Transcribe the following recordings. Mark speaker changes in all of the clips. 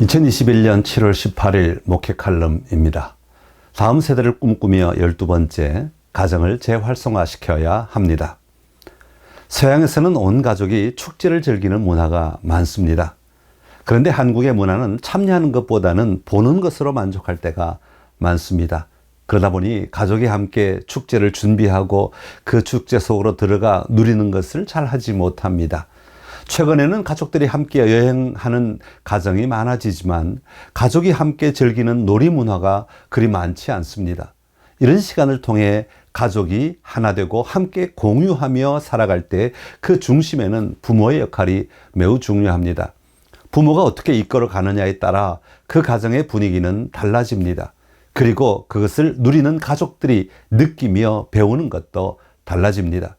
Speaker 1: 2021년 7월 18일 목회 칼럼입니다. 다음 세대를 꿈꾸며 12번째, 가정을 재활성화시켜야 합니다. 서양에서는 온 가족이 축제를 즐기는 문화가 많습니다. 그런데 한국의 문화는 참여하는 것보다는 보는 것으로 만족할 때가 많습니다. 그러다 보니 가족이 함께 축제를 준비하고 그 축제 속으로 들어가 누리는 것을 잘 하지 못합니다. 최근에는 가족들이 함께 여행하는 가정이 많아지지만 가족이 함께 즐기는 놀이 문화가 그리 많지 않습니다. 이런 시간을 통해 가족이 하나 되고 함께 공유하며 살아갈 때 그 중심에는 부모의 역할이 매우 중요합니다. 부모가 어떻게 이끌어 가느냐에 따라 그 가정의 분위기는 달라집니다. 그리고 그것을 누리는 가족들이 느끼며 배우는 것도 달라집니다.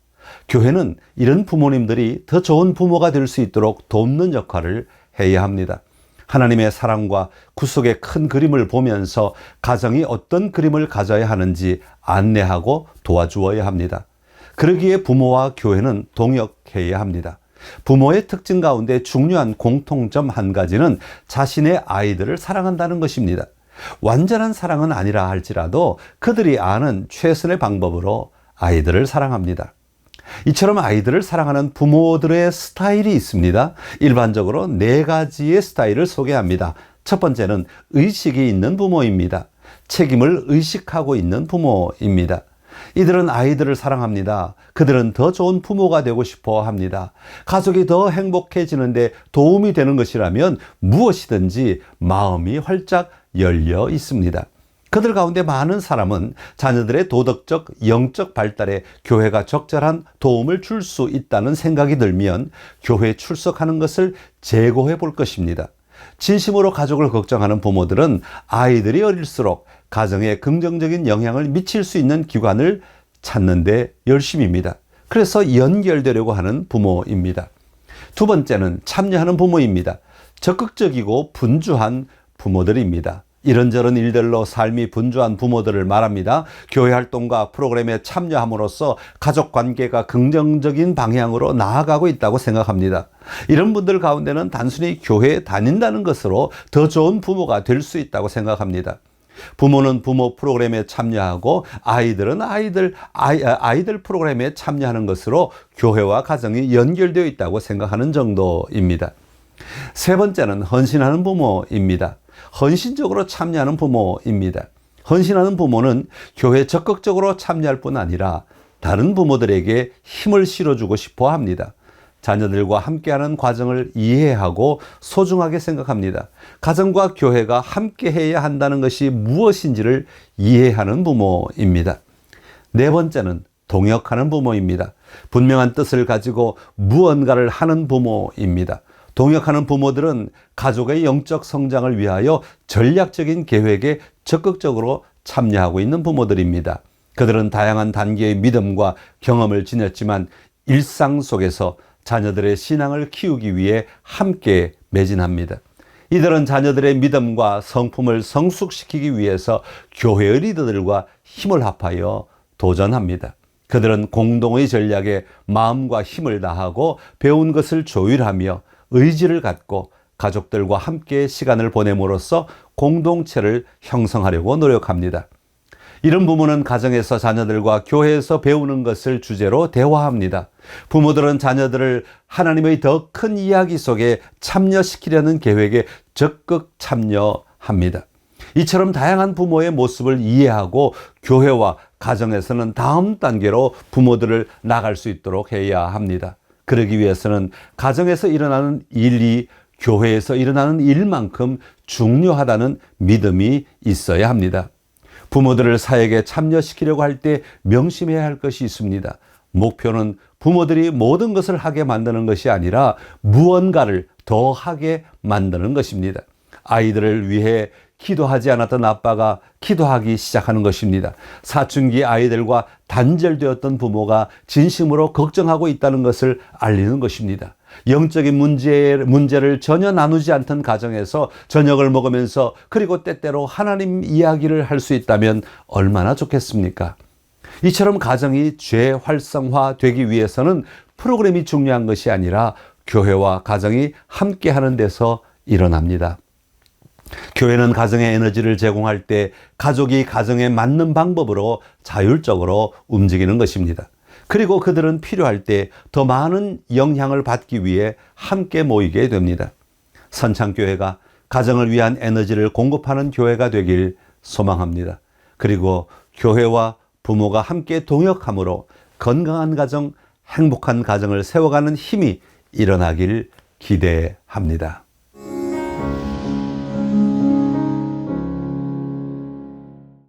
Speaker 1: 교회는 이런 부모님들이 더 좋은 부모가 될 수 있도록 돕는 역할을 해야 합니다. 하나님의 사랑과 구속의 큰 그림을 보면서 가정이 어떤 그림을 가져야 하는지 안내하고 도와주어야 합니다. 그러기에 부모와 교회는 동역해야 합니다. 부모의 특징 가운데 중요한 공통점 한 가지는 자신의 아이들을 사랑한다는 것입니다. 완전한 사랑은 아니라 할지라도 그들이 아는 최선의 방법으로 아이들을 사랑합니다. 이처럼 아이들을 사랑하는 부모들의 스타일이 있습니다. 일반적으로 4가지의 스타일을 소개합니다. 첫 번째는 의식이 있는 부모입니다. 책임을 의식하고 있는 부모입니다. 이들은 아이들을 사랑합니다. 그들은 더 좋은 부모가 되고 싶어 합니다. 가족이 더 행복해지는데 도움이 되는 것이라면 무엇이든지 마음이 활짝 열려 있습니다. 그들 가운데 많은 사람은 자녀들의 도덕적, 영적 발달에 교회가 적절한 도움을 줄 수 있다는 생각이 들면 교회에 출석하는 것을 재고해 볼 것입니다. 진심으로 가족을 걱정하는 부모들은 아이들이 어릴수록 가정에 긍정적인 영향을 미칠 수 있는 기관을 찾는 데 열심입니다. 그래서 연결되려고 하는 부모입니다. 두 번째는 참여하는 부모입니다. 적극적이고 분주한 부모들입니다. 이런저런 일들로 삶이 분주한 부모들을 말합니다. 교회 활동과 프로그램에 참여함으로써 가족 관계가 긍정적인 방향으로 나아가고 있다고 생각합니다. 이런 분들 가운데는 단순히 교회에 다닌다는 것으로 더 좋은 부모가 될 수 있다고 생각합니다. 부모는 부모 프로그램에 참여하고 아이들은 아이들 프로그램에 참여하는 것으로 교회와 가정이 연결되어 있다고 생각하는 정도입니다. 세 번째는 헌신하는 부모입니다. 헌신적으로 참여하는 부모입니다. 헌신하는 부모는 교회에 적극적으로 참여할 뿐 아니라 다른 부모들에게 힘을 실어주고 싶어 합니다. 자녀들과 함께하는 과정을 이해하고 소중하게 생각합니다. 가정과 교회가 함께해야 한다는 것이 무엇인지를 이해하는 부모입니다. 네 번째는 동역하는 부모입니다. 분명한 뜻을 가지고 무언가를 하는 부모입니다. 동역하는 부모들은 가족의 영적 성장을 위하여 전략적인 계획에 적극적으로 참여하고 있는 부모들입니다. 그들은 다양한 단계의 믿음과 경험을 지녔지만 일상 속에서 자녀들의 신앙을 키우기 위해 함께 매진합니다. 이들은 자녀들의 믿음과 성품을 성숙시키기 위해서 교회의 리더들과 힘을 합하여 도전합니다. 그들은 공동의 전략에 마음과 힘을 다하고 배운 것을 조율하며 의지를 갖고 가족들과 함께 시간을 보냄으로써 공동체를 형성하려고 노력합니다. 이런 부모는 가정에서 자녀들과 교회에서 배우는 것을 주제로 대화합니다. 부모들은 자녀들을 하나님의 더 큰 이야기 속에 참여시키려는 계획에 적극 참여합니다. 이처럼 다양한 부모의 모습을 이해하고 교회와 가정에서는 다음 단계로 부모들을 나갈 수 있도록 해야 합니다. 그러기 위해서는 가정에서 일어나는 일이 교회에서 일어나는 일만큼 중요하다는 믿음이 있어야 합니다. 부모들을 사역에 참여시키려고 할 때 명심해야 할 것이 있습니다. 목표는 부모들이 모든 것을 하게 만드는 것이 아니라 무언가를 더 하게 만드는 것입니다. 아이들을 위해 기도하지 않았던 아빠가 기도하기 시작하는 것입니다. 사춘기 아이들과 단절되었던 부모가 진심으로 걱정하고 있다는 것을 알리는 것입니다. 영적인 문제를 전혀 나누지 않던 가정에서 저녁을 먹으면서 그리고 때때로 하나님 이야기를 할 수 있다면 얼마나 좋겠습니까? 이처럼 가정이 재활성화되기 위해서는 프로그램이 중요한 것이 아니라 교회와 가정이 함께하는 데서 일어납니다. 교회는 가정에 에너지를 제공할 때 가족이 가정에 맞는 방법으로 자율적으로 움직이는 것입니다. 그리고 그들은 필요할 때 더 많은 영향을 받기 위해 함께 모이게 됩니다. 선창교회가 가정을 위한 에너지를 공급하는 교회가 되길 소망합니다. 그리고 교회와 부모가 함께 동역함으로 건강한 가정, 행복한 가정을 세워가는 힘이 일어나길 기대합니다.